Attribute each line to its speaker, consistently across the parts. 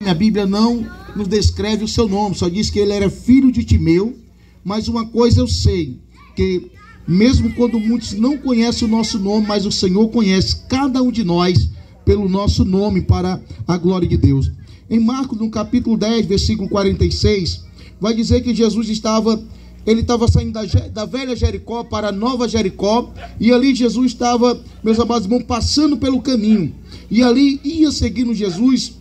Speaker 1: A Bíblia não nos descreve o seu nome, só diz que ele era filho de Timeu. Mas uma coisa eu sei, que mesmo quando muitos não conhecem o nosso nome, mas o Senhor conhece cada um de nós pelo nosso nome, para a glória de Deus. Em Marcos, no capítulo 10, versículo 46, vai dizer que Jesus estava saindo da velha Jericó para a nova Jericó, e ali Jesus estava, meus amados irmãos, passando pelo caminho, e ali ia seguindo Jesus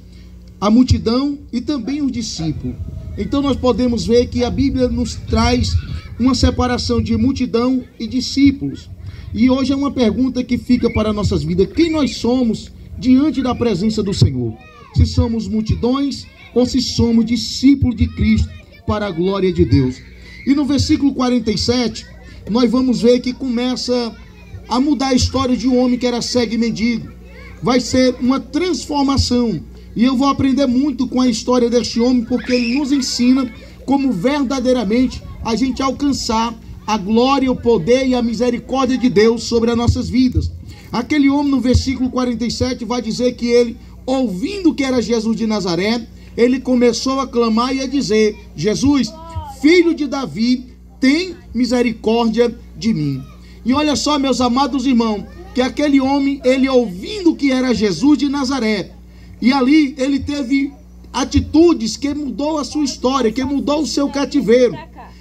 Speaker 1: a multidão e também os discípulos. Então nós podemos ver que a Bíblia nos traz uma separação de multidão e discípulos. E hoje é uma pergunta que fica para nossas vidas: quem nós somos diante da presença do Senhor? Se somos multidões ou se somos discípulos de Cristo para a glória de Deus? E no versículo 47, nós vamos ver que começa a mudar a história de um homem que era cego e mendigo. Vai ser uma transformação. E eu vou aprender muito com a história deste homem, porque ele nos ensina como verdadeiramente a gente alcançar a glória, o poder e a misericórdia de Deus sobre as nossas vidas. Aquele homem, no versículo 47, vai dizer que ele, ouvindo que era Jesus de Nazaré, ele começou a clamar e a dizer: Jesus, filho de Davi, tem misericórdia de mim. E olha só, meus amados irmãos, que aquele homem, ele ouvindo que era Jesus de Nazaré, e ali ele teve atitudes que mudou a sua história, que mudou o seu cativeiro.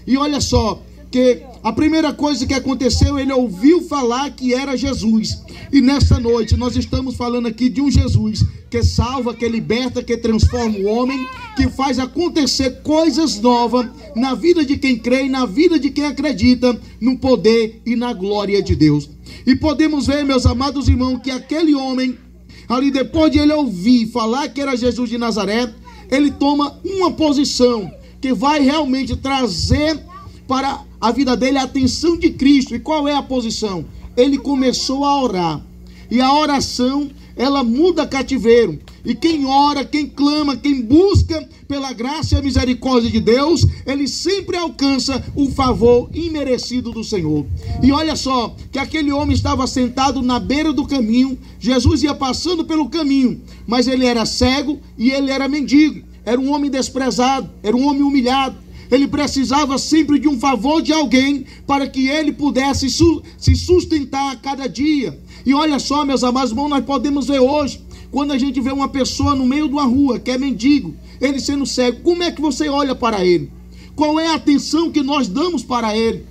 Speaker 1: E olha só, que a primeira coisa que aconteceu, ele ouviu falar que era Jesus. E nesta noite nós estamos falando aqui de um Jesus que salva, que liberta, que transforma o homem, que faz acontecer coisas novas na vida de quem crê, na vida de quem acredita no poder e na glória de Deus. E podemos ver, meus amados irmãos, que aquele homem ali, depois de ele ouvir falar que era Jesus de Nazaré, ele toma uma posição que vai realmente trazer para a vida dele a atenção de Cristo. E qual é a posição? Ele começou a orar. E a oração, ela muda cativeiro. E quem ora, quem clama, quem busca pela graça e a misericórdia de Deus, ele sempre alcança o favor imerecido do Senhor. E olha só, que aquele homem estava sentado na beira do caminho. Jesus ia passando pelo caminho, mas ele era cego e ele era mendigo. Era um homem desprezado, era um homem humilhado. Ele precisava sempre de um favor de alguém para que ele pudesse se sustentar a cada dia. E olha só, meus amados irmãos, nós podemos ver hoje, quando a gente vê uma pessoa no meio de uma rua, que é mendigo, ele sendo cego, como é que você olha para ele? Qual é a atenção que nós damos para ele?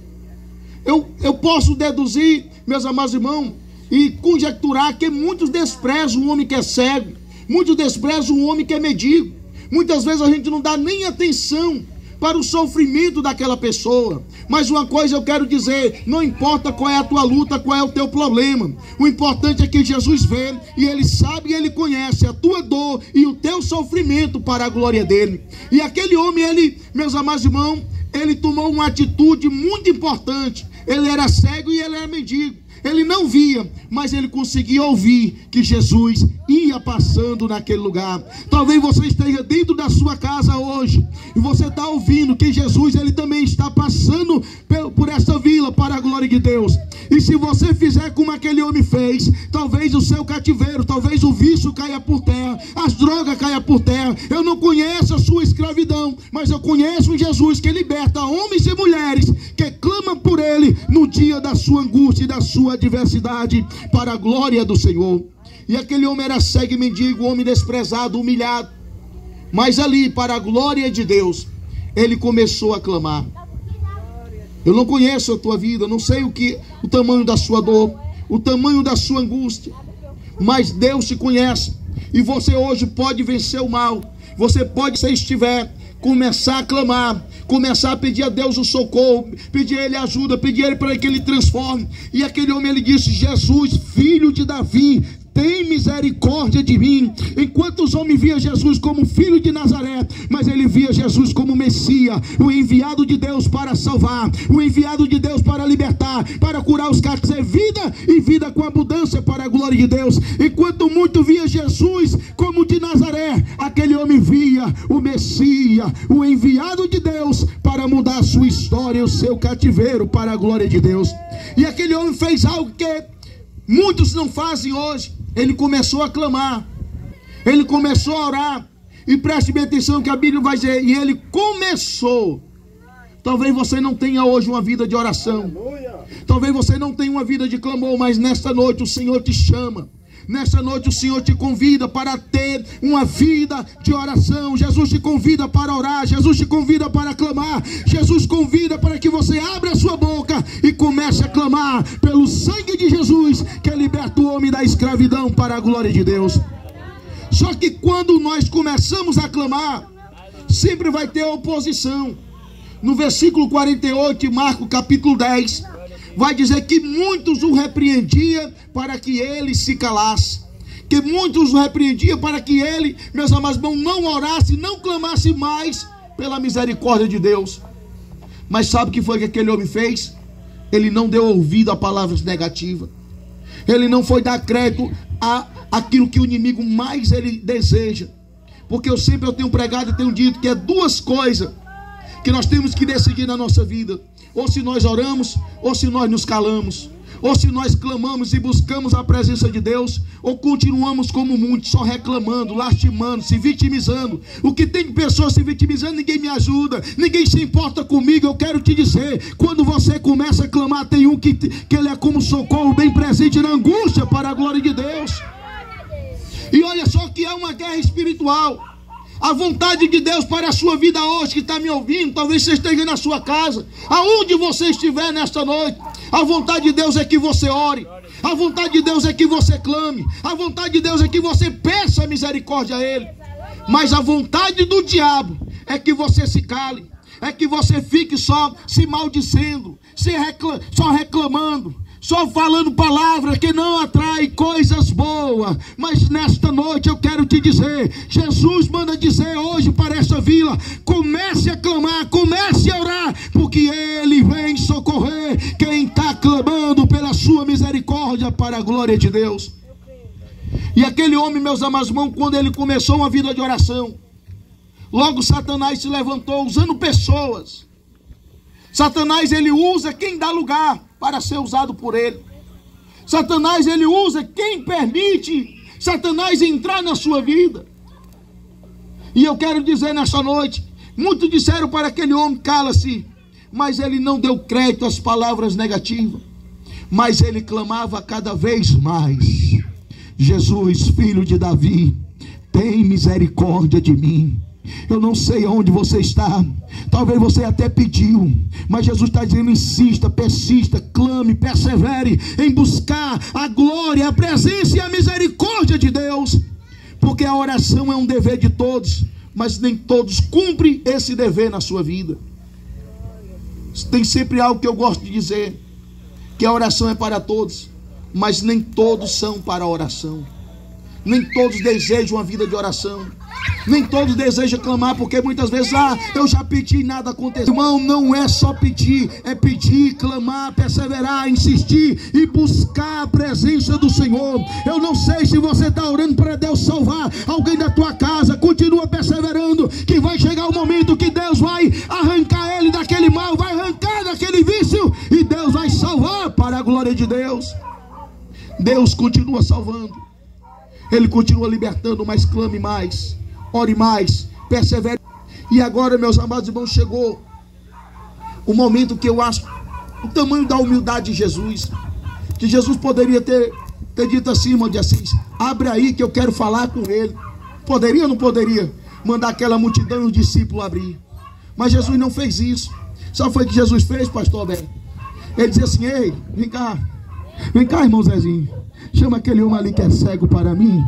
Speaker 1: Eu posso deduzir, meus amados irmãos, e conjecturar que muitos desprezam um homem que é cego, muitos desprezam um homem que é mendigo. Muitas vezes a gente não dá nem atenção para o sofrimento daquela pessoa. Mas uma coisa eu quero dizer: não importa qual é a tua luta, qual é o teu problema, o importante é que Jesus vê, e Ele sabe e Ele conhece a tua dor e o teu sofrimento para a glória dEle. E aquele homem, ele, meus amados irmãos, ele tomou uma atitude muito importante. Ele era cego e ele era mendigo. Ele não via, mas ele conseguia ouvir que Jesus ia passando naquele lugar. Talvez você esteja dentro da sua casa hoje e você está ouvindo que Jesus, ele também está passando por essa vila para a glória de Deus. E se você fizer como aquele homem fez, talvez o seu cativeiro, talvez o vício caia por terra, as drogas caia por terra. Eu não conheço a sua escravidão, mas eu conheço um Jesus que liberta homens e mulheres que clamam por ele no dia da sua angústia e da sua adversidade, para a glória do Senhor. E aquele homem era cego e mendigo, homem desprezado, humilhado, mas ali, para a glória de Deus, ele começou a clamar. Eu não conheço a tua vida, eu não sei o tamanho da sua dor, o tamanho da sua angústia, mas Deus te conhece. E você hoje pode vencer o mal. Você pode, se estiver, começar a clamar, começar a pedir a Deus o socorro, pedir a Ele ajuda, pedir a Ele para que Ele transforme. E aquele homem, ele disse: Jesus, filho de Davi, tem misericórdia de mim. Enquanto os homens viam Jesus como filho de Nazaré, mas ele via Jesus como Messias, o enviado de Deus para salvar, o enviado de Deus para libertar, para curar os casos, vida e vida com abundância para a glória de Deus. Enquanto muito via Jesus como de Nazaré, aquele homem via o Messias, o enviado de Deus para mudar a sua história, o seu cativeiro para a glória de Deus. E aquele homem fez algo que muitos não fazem hoje. Ele começou a clamar, ele começou a orar, E preste bem atenção que a Bíblia vai dizer, e ele começou. Talvez você não tenha hoje uma vida de oração. Talvez você não tenha uma vida de clamor, mas nesta noite o Senhor te chama. Nesta noite o Senhor te convida para ter uma vida de oração. Jesus te convida para orar. Jesus te convida para clamar. Jesus convida para que você abra a sua boca e comece a clamar pelo sangue de Jesus, que liberta o homem da escravidão para a glória de Deus. Só que quando nós começamos a clamar, sempre vai ter oposição. No versículo 48 de Marcos capítulo 10, vai dizer que muitos o repreendiam para que ele se calasse. Que muitos o repreendiam para que ele, meus amados irmãos, não orasse, não clamasse mais pela misericórdia de Deus. Mas sabe o que foi que aquele homem fez? Ele não deu ouvido a palavras negativas. Ele não foi dar crédito a aquilo que o inimigo mais ele deseja. Porque eu tenho pregado e tenho dito que é duas coisas que nós temos que decidir na nossa vida: ou se nós oramos, ou se nós nos calamos, ou se nós clamamos e buscamos a presença de Deus, ou continuamos como muitos, só reclamando, lastimando, se vitimizando. O que tem de pessoas se vitimizando, ninguém me ajuda, ninguém se importa comigo. Eu quero te dizer, quando você começa a clamar, tem um que ele é como socorro bem presente na angústia, para a glória de Deus. E olha só que é uma guerra espiritual. A vontade de Deus para a sua vida hoje, que está me ouvindo, talvez você esteja na sua casa, aonde você estiver nesta noite, a vontade de Deus é que você ore, a vontade de Deus é que você clame, a vontade de Deus é que você peça misericórdia a Ele. Mas a vontade do diabo é que você se cale, é que você fique só se maldizendo, só reclamando, só falando palavras que não atrai coisas boas. Mas nesta noite eu quero te dizer, Jesus manda dizer hoje para essa vila: comece a clamar, comece a orar, porque Ele vem socorrer quem está clamando pela sua misericórdia, para a glória de Deus. E aquele homem, meus amados irmãos, quando ele começou uma vida de oração, logo Satanás se levantou usando pessoas. Satanás, ele usa quem dá lugar para ser usado por ele. Satanás, ele usa quem permite Satanás entrar na sua vida. E eu quero dizer nessa noite, muitos disseram para aquele homem: cala-se. Mas ele não deu crédito às palavras negativas, mas ele clamava cada vez mais: Jesus, filho de Davi, tem misericórdia de mim. Eu não sei onde você está, talvez você até pediu, mas Jesus está dizendo: insista, persista, clame, persevere em buscar a glória, a presença e a misericórdia de Deus. Porque a oração é um dever de todos, mas nem todos cumprem esse dever na sua vida. Tem sempre algo que eu gosto de dizer, que a oração é para todos, mas nem todos são para a oração. Nem todos desejam uma vida de oração. Nem todos desejam clamar, porque muitas vezes: eu já pedi e nada aconteceu. Irmão, não é só pedir, é pedir, clamar, perseverar, insistir e buscar a presença do Senhor. Eu não sei se você está orando para Deus salvar alguém da tua casa. Continua perseverando, que vai chegar o momento que Deus vai arrancar ele daquele mal, vai arrancar daquele vício, e Deus vai salvar, para a glória de Deus. Deus continua salvando, Ele continua libertando, mas clame mais, ore mais, persevere. E agora, meus amados irmãos, chegou o momento que eu acho o tamanho da humildade de Jesus, que Jesus poderia ter dito assim: irmão de Assis, abre aí que eu quero falar com ele. Poderia ou não poderia mandar aquela multidão e os discípulos abrir? Mas Jesus não fez isso. Sabe o que foi que Jesus fez, pastor Alberto? Ele dizia assim: ei, vem cá, irmão Zezinho, chama aquele homem ali que é cego para mim.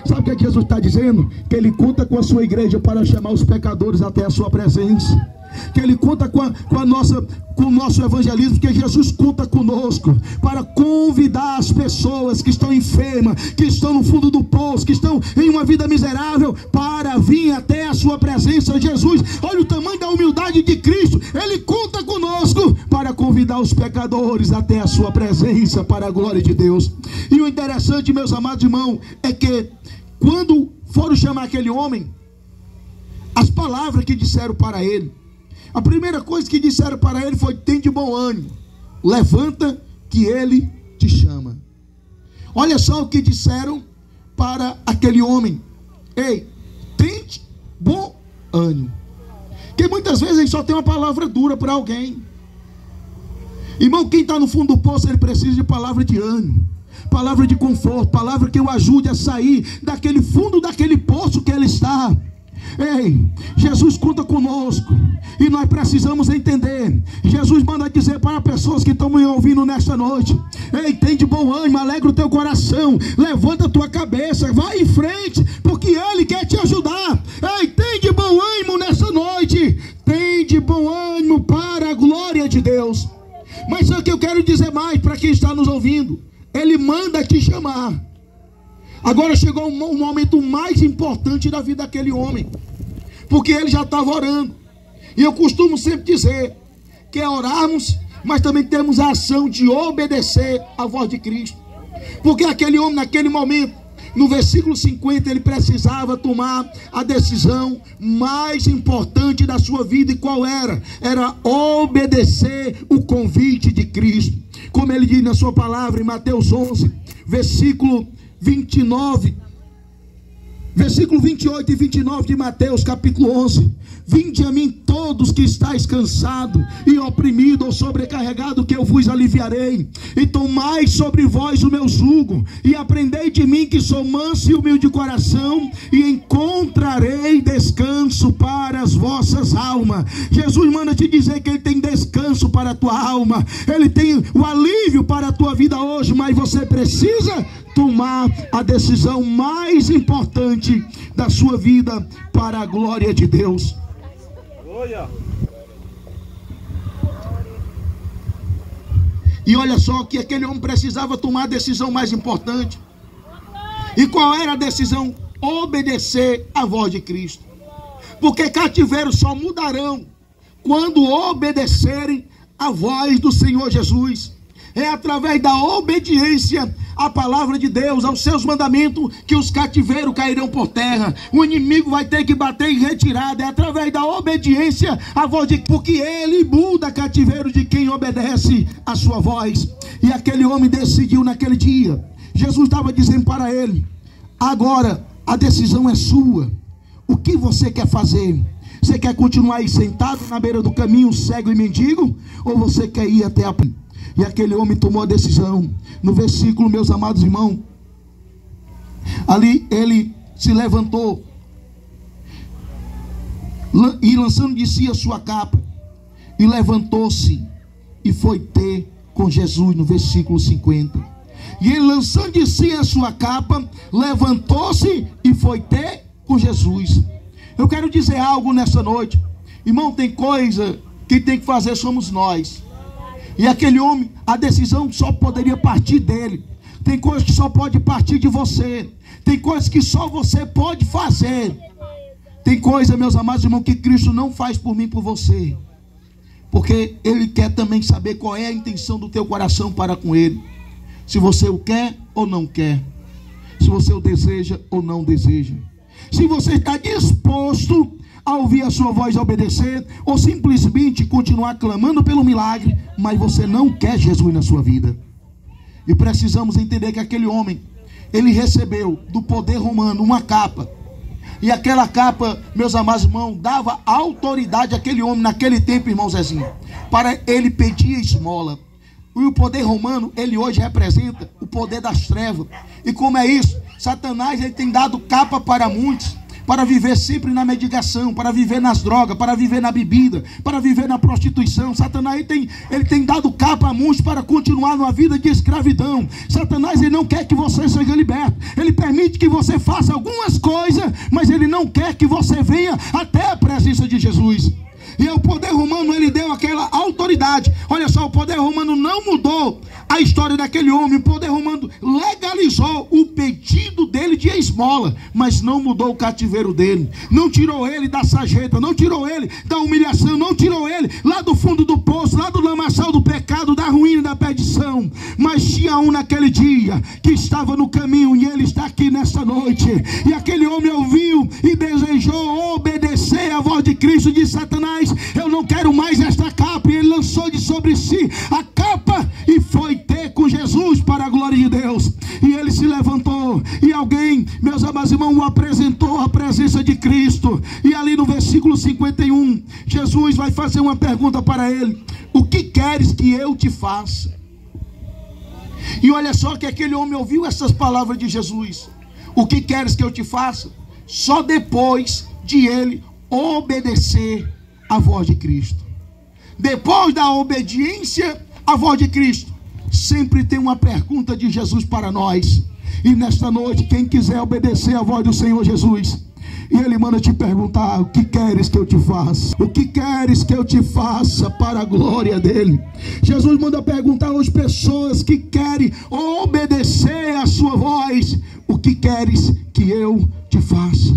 Speaker 1: Sabe o que Jesus está dizendo? Que Ele conta com a sua igreja para chamar os pecadores até a sua presença. Que Ele conta com o nosso evangelismo, que Jesus conta conosco para convidar as pessoas que estão enfermas, que estão no fundo do poço, que estão em uma vida miserável, para vir até a sua presença. Jesus, olha o tamanho da humildade de Cristo. Ele conta conosco para convidar os pecadores até a sua presença, para a glória de Deus. E o interessante, meus amados irmãos, é que quando foram chamar aquele homem, as palavras que disseram para ele, a primeira coisa que disseram para ele foi: tem de bom ânimo, levanta que ele te chama. Olha só o que disseram para aquele homem: ei, ânimo. Porque muitas vezes a gente só tem uma palavra dura para alguém. Irmão, quem está no fundo do poço, ele precisa de palavra de ânimo, palavra de conforto, palavra que o ajude a sair daquele fundo daquele poço que ele está. Ei, Jesus conta conosco e nós precisamos entender. Jesus manda dizer para pessoas que estão me ouvindo nesta noite: ei, tem de bom ânimo, alegra o teu coração, levanta a tua cabeça, vai em frente, porque Ele quer te ajudar. Ei, tem de bom ânimo nessa noite, tem de bom ânimo para a glória de Deus. Mas só que eu quero dizer mais para quem está nos ouvindo: Ele manda te chamar. Agora chegou um momento mais importante da vida daquele homem, porque ele já estava orando. E eu costumo sempre dizer que é orarmos, mas também temos a ação de obedecer à voz de Cristo. Porque aquele homem, naquele momento, no versículo 50, ele precisava tomar a decisão mais importante da sua vida. E qual era? Era obedecer o convite de Cristo. Como ele diz na sua palavra em Mateus 11, versículo 29, versículo 28 e 29 de Mateus capítulo 11: vinde a mim todos que estáis cansados e oprimidos ou sobrecarregados, que eu vos aliviarei. E tomai sobre vós o meu jugo, e aprendei de mim, que sou manso e humilde de coração, e encontrarei descanso para as vossas almas. Jesus manda te dizer que Ele tem descanso para a tua alma, Ele tem o alívio para a tua vida hoje, mas você precisa tomar a decisão mais importante da sua vida para a glória de Deus. E olha só que aquele homem precisava tomar a decisão mais importante. E qual era a decisão? Obedecer à voz de Cristo. Porque cativeiros só mudarão quando obedecerem à voz do Senhor Jesus. É através da obediência à palavra de Deus, aos seus mandamentos, que os cativeiros cairão por terra. O inimigo vai ter que bater em retirada. É através da obediência à voz de Cristo, porque Ele muda cativeiro de quem obedece à sua voz. E aquele homem decidiu naquele dia. Jesus estava dizendo para ele: agora a decisão é sua. O que você quer fazer? Você quer continuar aí sentado na beira do caminho, cego e mendigo? Ou você quer ir até a... E aquele homem tomou a decisão. No versículo, meus amados irmãos, ali ele se levantou e, lançando de si a sua capa, e levantou-se e foi ter com Jesus. No versículo 50, e ele, lançando de si a sua capa, levantou-se e foi ter com Jesus. Eu quero dizer algo nessa noite, irmão. Tem coisa que tem que fazer somos nós. E aquele homem, a decisão só poderia partir dele. Tem coisas que só pode partir de você. Tem coisas que só você pode fazer. Tem coisa, meus amados irmãos, que Cristo não faz por mim e por você, porque Ele quer também saber qual é a intenção do teu coração para com Ele. Se você o quer ou não quer. Se você o deseja ou não deseja. Se você está disposto a ouvir a sua voz e obedecer, ou simplesmente continuar clamando pelo milagre, mas você não quer Jesus na sua vida. E precisamos entender que aquele homem, ele recebeu do poder romano uma capa. E aquela capa, meus amados irmãos, dava autoridade àquele homem naquele tempo, irmão Zezinho, para ele pedir esmola. E o poder romano, ele hoje representa o poder das trevas. E como é isso? Satanás, ele tem dado capa para muitos, para viver sempre na medicação, para viver nas drogas, para viver na bebida, para viver na prostituição. Satanás ele tem dado capa a muitos para continuar numa vida de escravidão. Satanás, ele não quer que você seja liberto. Ele permite que você faça algumas coisas, mas ele não quer que você venha até a presença de Jesus. E o poder romano, ele deu aquela autoridade. Olha só, o poder romano não mudou a história daquele homem. O poder romano legalizou o pedido dele de esmola, mas não mudou o cativeiro dele. Não tirou ele da sarjeta, não tirou ele da humilhação, não tirou ele lá do fundo do poço, lá do lamaçal do pecado, da ruína e da perdição. Mas tinha um naquele dia que estava no caminho, e ele está aqui nesta noite. E aquele homem ouviu e desejou obedecer à voz de Cristo. De Satanás: eu não quero mais esta capa. E ele lançou de sobre si a capa e foi ter com Jesus para a glória de Deus. E ele se levantou, e alguém, meus amados irmãos, o apresentou à presença de Cristo. E ali no versículo versículo 51, Jesus vai fazer uma pergunta para ele: o que queres que eu te faça? E olha só que aquele homem ouviu essas palavras de Jesus: o que queres que eu te faça? Só depois de ele obedecer à voz de Cristo. Depois da obediência à voz de Cristo, sempre tem uma pergunta de Jesus para nós. E nesta noite, quem quiser obedecer à voz do Senhor Jesus, e Ele manda te perguntar: o que queres que eu te faça? O que queres que eu te faça para a glória dEle? Jesus manda perguntar às pessoas que querem obedecer à sua voz: o que queres que eu te faça?